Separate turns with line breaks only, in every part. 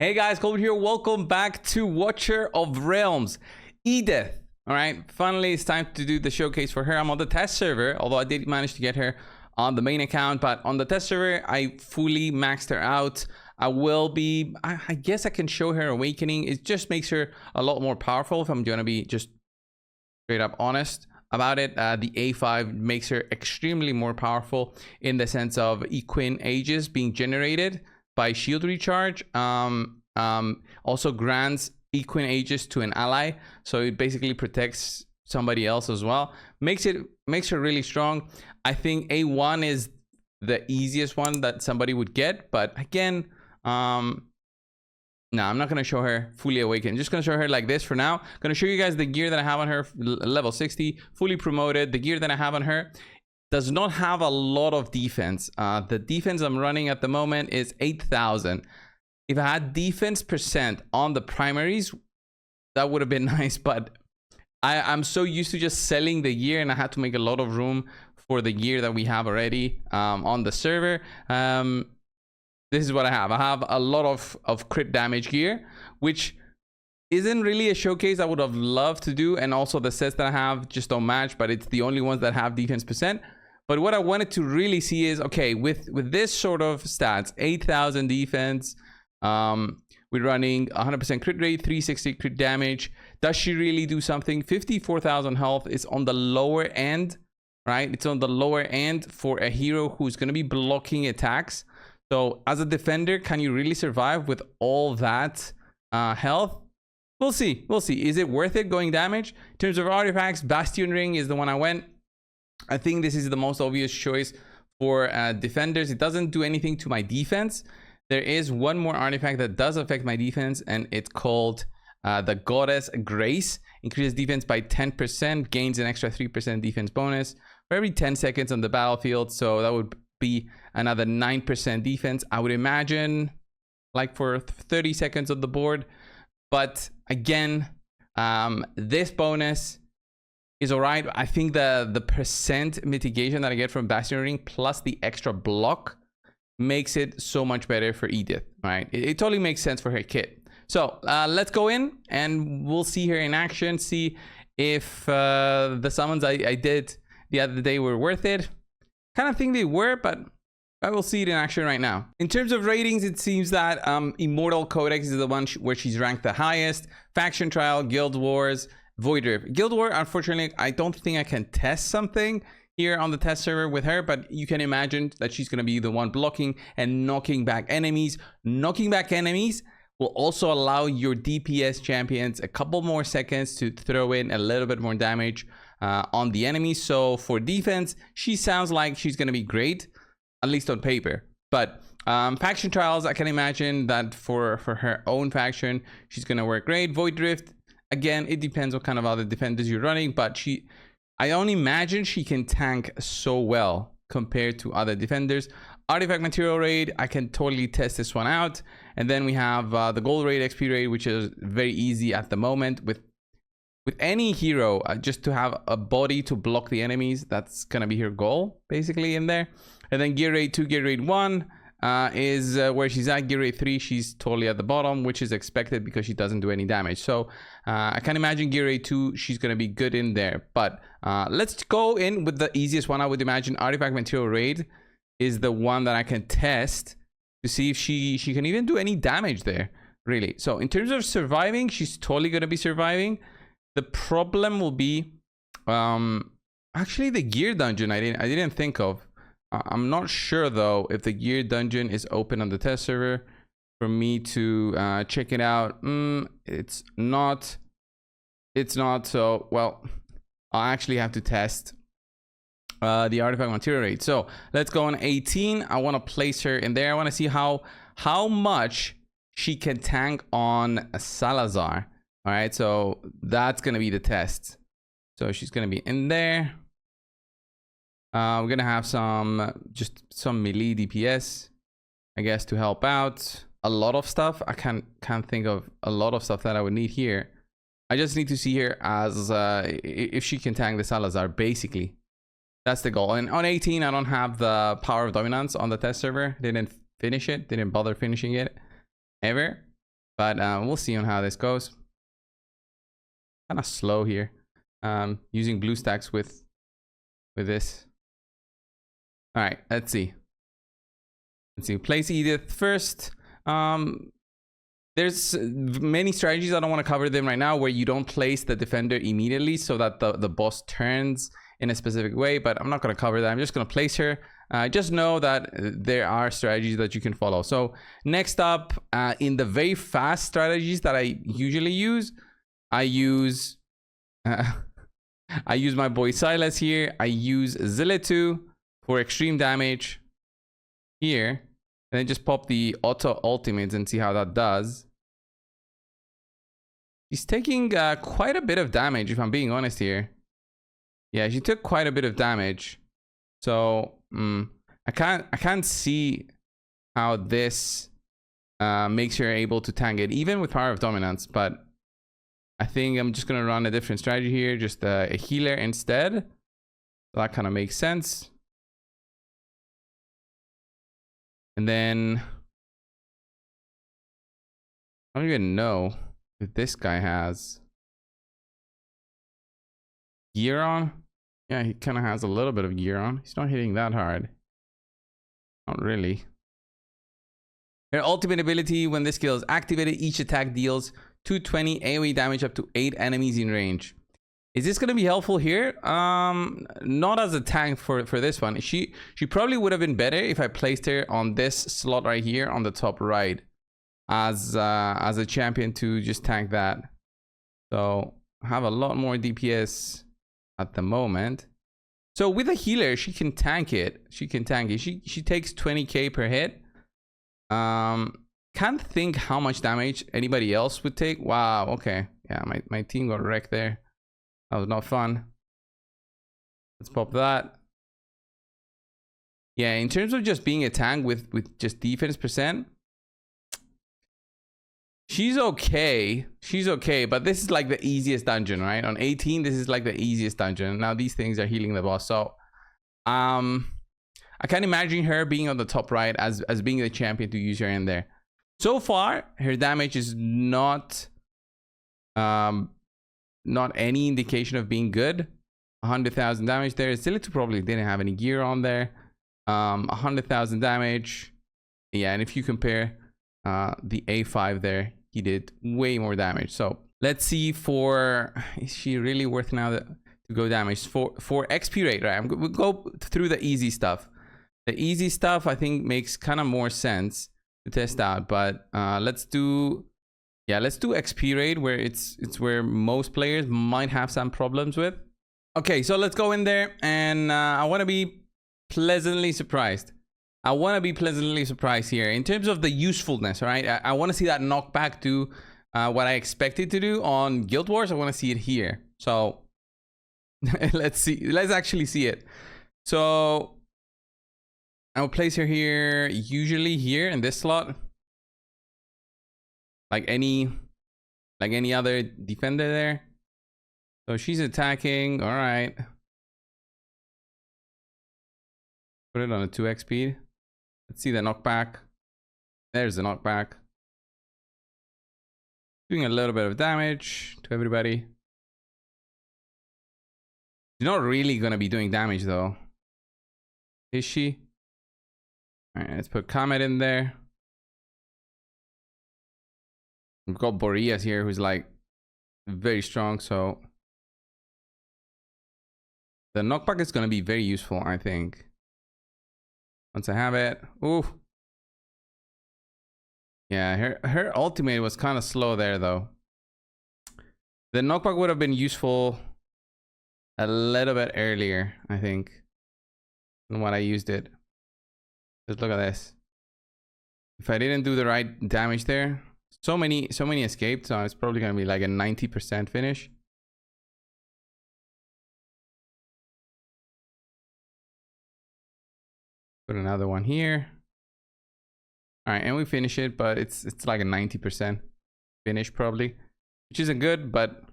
Hey guys, Coldbrew here. Welcome back to Watcher of Realms. Edith. All right, finally it's time to do the showcase for her. I'm on the test server, although I did manage to get her on the main account, but on the test server, I fully maxed her out. I guess I can show her Awakening. It just makes her a lot more powerful if I'm gonna be just straight up honest about it. The A5 makes her extremely more powerful in the sense of equine ages being generated by shield recharge. Also grants equine ages to an ally, so it basically protects somebody else as well. Makes her really strong. I think A1 is the easiest one that somebody would get, but again, no, I'm not gonna show her fully awakened. Just gonna show her like this for now. Gonna show you guys the gear that I have on her, level 60, fully promoted. The gear that I have on her does not have a lot of defense. The defense I'm running at the moment is 8,000. If I had defense percent on the primaries, that would have been nice, but I'm so used to just selling the gear, and I had to make a lot of room for the gear that we have already on the server. This is what I have. I have a lot of crit damage gear, which isn't really a showcase I would have loved to do, and also the sets that I have just don't match, but it's the only ones that have defense percent. But what I wanted to really see is, okay, with this sort of stats, 8,000 defense, we're running 100% crit rate, 360 crit damage. Does she really do something? 54,000 health is on the lower end, right? It's on the lower end for a hero who's going to be blocking attacks. So as a defender, can you really survive with all that health? We'll see. We'll see. Is it worth it going damage? In terms of artifacts, Bastion Ring is the one I went. I think this is the most obvious choice for defenders. It doesn't do anything to my defense. There is one more artifact that does affect my defense, and it's called the Goddess Grace. Increases defense by 10%, gains an extra 3% defense bonus for every 10 seconds on the battlefield. So that would be another 9% defense, I would imagine, like for 30 seconds on the board. But again, this bonus is all right. I think the percent mitigation that I get from Bastion Ring plus the extra block makes it so much better for Edith, right? It totally makes sense for her kit. So let's go in and we'll see her in action, see if the summons I did the other day were worth it. Kind of think they were, but I will see it in action right now. In terms of ratings, it seems that Immortal Codex is the one where she's ranked the highest. Faction Trial, Guild Wars, Void Rift. Guild War, unfortunately, I don't think I can test something here on the test server with her, but you can imagine that she's going to be the one blocking and knocking back enemies. Knocking back enemies will also allow your DPS champions a couple more seconds to throw in a little bit more damage on the enemy. So for defense, she sounds like she's going to be great, at least on paper. But faction trials, I can imagine that for her own faction, she's going to work great. Void Rift, again, it depends what kind of other defenders you're running, but I don't imagine she can tank so well compared to other defenders. Artifact Material Raid, I can totally test this one out. And then we have the Gold Raid XP Raid, which is very easy at the moment with any hero, just to have a body to block the enemies. That's gonna be her goal basically in there. And then Gear Raid 2, Gear Raid 1 is where she's at. Gear Raid 3, she's totally at the bottom, which is expected because she doesn't do any damage. So I can imagine Gear Raid 2, she's gonna be good in there. But let's go in with the easiest one. I would imagine Artifact Material Raid is the one that I can test to see if she can even do any damage there, really. So in terms of surviving, she's totally gonna be surviving. The problem will be actually the gear dungeon. I didn't think of. I'm not sure though if the gear dungeon is open on the test server for me to check it out. It's not. So well, I'll actually have to test the artifact material rate. So let's go on 18. I want to place her in there. I want to see how much she can tank on Salazar. All right, so that's gonna be the test. So she's gonna be in there. We're gonna have just some melee DPS, I guess, to help out. A lot of stuff. I can't think of a lot of stuff that I would need here. I just need to see her as if she can tank the Salazar, basically. That's the goal. And on 18, I don't have the Power of Dominance on the test server. Didn't finish it. Didn't bother finishing it ever. But we'll see on how this goes. Kind of slow here. Using blue stacks with this. All right, let's see. Let's see. Place Edith first. There's many strategies. I don't want to cover them right now where you don't place the defender immediately so that the boss turns in a specific way, but I'm not going to cover that. I'm just going to place her. Just know that there are strategies that you can follow. So next up, in the very fast strategies that I usually use, I use my boy Silas here. I use Zillitu for extreme damage here, and then just pop the auto ultimates and see how that does. She's taking quite a bit of damage, if I'm being honest here. Yeah, she took quite a bit of damage. So I can't see how this makes her able to tank it, even with Power of Dominance. But I think I'm just gonna run a different strategy here, just a healer instead. That kind of makes sense. And then I don't even know if this guy has gear on. Yeah, he kind of has a little bit of gear on. He's not hitting that hard. Not really. Her ultimate ability, when this skill is activated, each attack deals 220 AoE damage up to 8 enemies in range. Is this going to be helpful here? Not as a tank for this one. She probably would have been better if I placed her on this slot right here on the top right as a champion to just tank that. So have a lot more DPS at the moment. So with a healer, she can tank it. She takes 20k per hit. Can't think how much damage anybody else would take. Wow, okay. Yeah, my team got wrecked there. That was not fun. Let's pop that. Yeah, in terms of just being a tank with just defense percent, she's okay. She's okay, but this is like the easiest dungeon, right? On 18, this is like the easiest dungeon. Now these things are healing the boss. So I can't imagine her being on the top right as being the champion to use her in there. So far, her damage is not any indication of being good. 100,000 damage there. Zillitu probably didn't have any gear on there. 100,000 damage. Yeah, and if you compare the A5 there, he did way more damage. So let's see for, is she really worth now to go damage? For XP rate, right? We'll go through the easy stuff. The easy stuff I think makes kind of more sense to test out, but let's do XP rate, where it's where most players might have some problems with. Okay, so let's go in there, and I want to be pleasantly surprised. I want to be pleasantly surprised here in terms of the usefulness, right? I want to see that knockback do what I expected to do on Guild Wars. I want to see it here. So let's see. Let's actually see it. So I'll place her here, usually here in this slot, like any other defender there. So she's attacking. All right, put it on a 2x speed. Let's see the knockback. There's the knockback, doing a little bit of damage to everybody. She's not really gonna be doing damage though, is she? All right, let's put Comet in there. We've got Boreas here, who's like very strong, so the knockback is going to be very useful, I think. Once I have it. Ooh. Yeah, her ultimate was kind of slow there, though. The knockback would have been useful a little bit earlier, I think, than what I used it. Just look at this. If I didn't do the right damage there, so many escaped, so it's probably gonna be like a 90% finish. Put another one here. All right, and we finish it, but it's like a 90% finish probably, which isn't good, but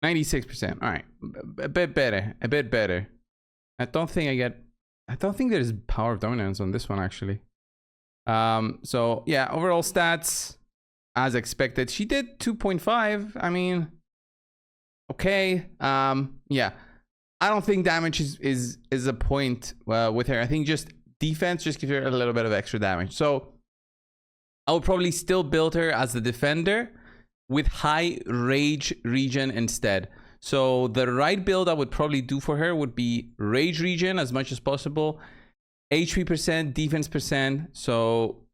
96%. All right, a bit better, a bit better. I don't think there's Power of Dominance on this one actually. So yeah, overall stats, as expected. She did 2.5. I mean, okay. Yeah, I don't think damage is a point with her. I think just defense just gives her a little bit of extra damage. So I would probably still build her as the defender with high rage regen instead. So the right build I would probably do for her would be rage regen as much as possible, HP %, defense %. So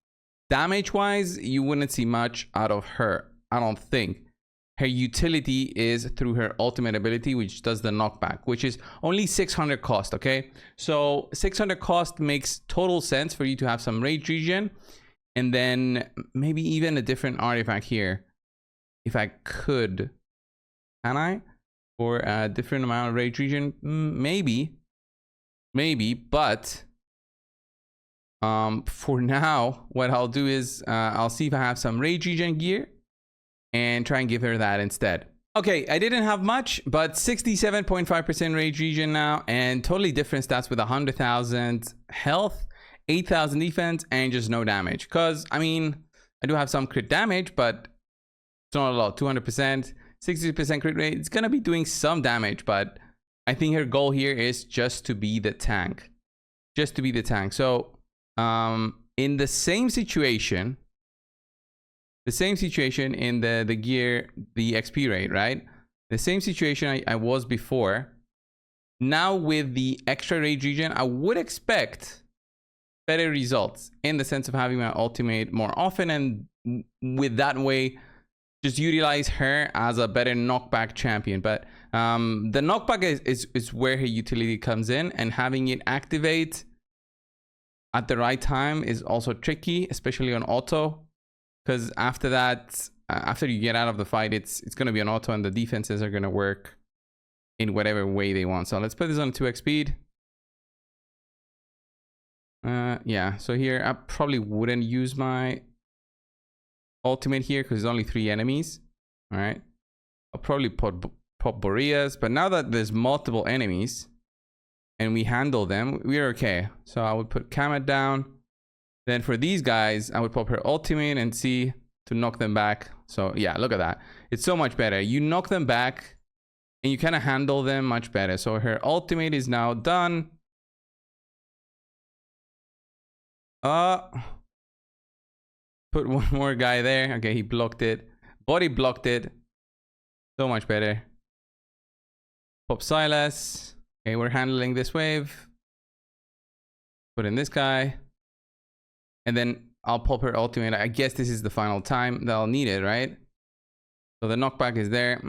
damage wise, you wouldn't see much out of her, I don't think. Her utility is through her ultimate ability, which does the knockback, which is only 600 cost, okay? So 600 cost makes total sense for you to have some rage regen, and then maybe even a different artifact here. If I could, can I? For a different amount of rage regen? Maybe, but for now, what I'll do is I'll see if I have some rage regen gear and try and give her that instead. Okay, I didn't have much, but 67.5% rage regen now, and totally different stats with 100,000 health, 8,000 defense, and just no damage. Because, I mean, I do have some crit damage, but it's not a lot. 200%, 60% crit rate. It's going to be doing some damage, but I think her goal here is just to be the tank. Just to be the tank. So, in the same situation in the gear, the XP rate, right? The same situation I was before. Now with the extra rage regen, I would expect better results in the sense of having my ultimate more often, and with that way, just utilize her as a better knockback champion. But the knockback is where her utility comes in, and having it activate at the right time is also tricky, especially on auto. Because after that, after you get out of the fight, it's going to be an auto, and the defenses are going to work in whatever way they want. So let's put this on 2x speed. Yeah, so here I probably wouldn't use my ultimate here because there's only 3 enemies. All right, I'll probably pop Boreas, but now that there's multiple enemies and we handle them, we're okay. So I would put Kamet down. Then for these guys, I would pop her ultimate and see to knock them back. So yeah, look at that. It's so much better. You knock them back and you kind of handle them much better. So her ultimate is now done. Put one more guy there. Okay, he blocked it. Body blocked it. So much better. Pop Silas. Okay, we're handling this wave. Put in this guy. And then I'll pop her ultimate. I guess this is the final time that I'll need it, right? So the knockback is there.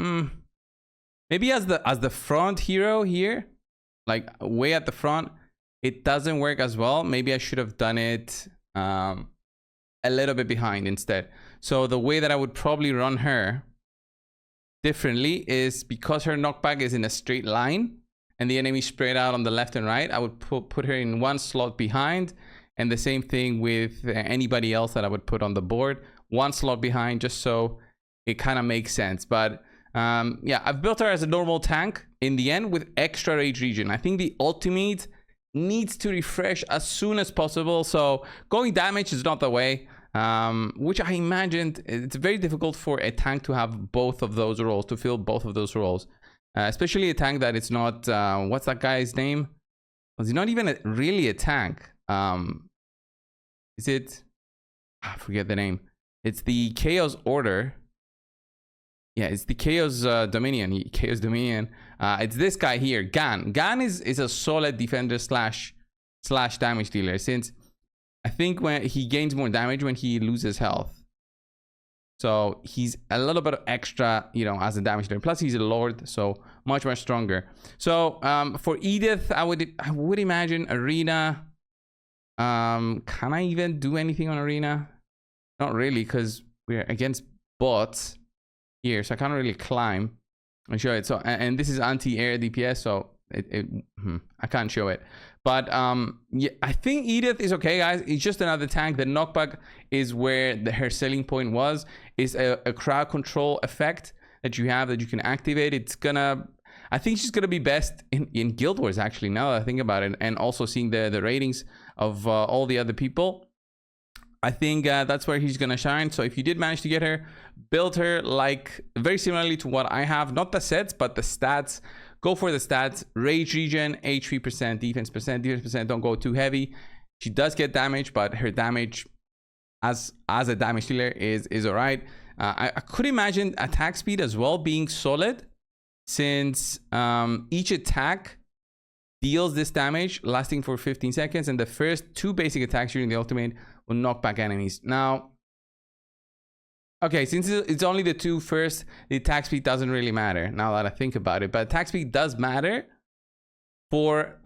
Maybe as the front hero here, like way at the front, it doesn't work as well. Maybe I should have done it a little bit behind instead. So the way that I would probably run her differently is, because her knockback is in a straight line and the enemy spread out on the left and right, I would put her in one slot behind. And the same thing with anybody else that I would put on the board. One slot behind, just so it kind of makes sense. But yeah, I've built her as a normal tank in the end with extra rage regen. I think the ultimate needs to refresh as soon as possible. So going damage is not the way, which I imagined it's very difficult for a tank to have both of those roles, to fill both of those roles. Especially a tank that it's not, what's that guy's name? Was he not even really a tank? Is it, I forget the name. It's the Chaos Order. Yeah, it's the Chaos Dominion. Chaos Dominion. It's this guy here, Gan. Gan is a solid defender slash damage dealer, since I think when he gains more damage when he loses health. So he's a little bit extra, you know, as a damage dealer. Plus he's a lord, so much stronger. So for Edith, I would imagine arena. Can I even do anything on arena? Not really, because we're against bots here, so I can't really climb and show it. So and this is anti-air DPS, so I can't show it. But yeah, I think Edith is okay, guys. It's just another tank. The knockback is where her selling point was. Is a crowd control effect that you have that you can activate. It's gonna, I think she's gonna be best in Guild Wars, actually, now that I think about it, and also seeing the ratings of all the other people. I think that's where he's gonna shine. So if you did manage to get her, build her like very similarly to what I have, not the sets but the stats. Go for the stats: rage regen, HP percent, defense percent. Don't go too heavy. She does get damage, but her damage as a damage dealer is all right. I could imagine attack speed as well being solid, since each attack deals this damage lasting for 15 seconds, and the first 2 basic attacks during the ultimate will knock back enemies. Now, okay, since it's only the 2 first, the attack speed doesn't really matter now that I think about it, but attack speed does matter for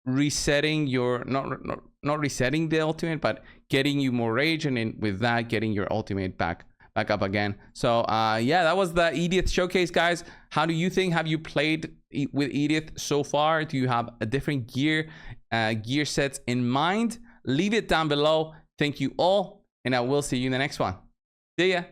resetting your not resetting the ultimate, but getting you more rage, and then with that getting your ultimate back up again. So yeah, that was the Edith showcase, guys. How do you think? Have you played with Edith so far? Do you have a different gear sets in mind? Leave it down below. Thank you all, and I will see you in the next one. See ya.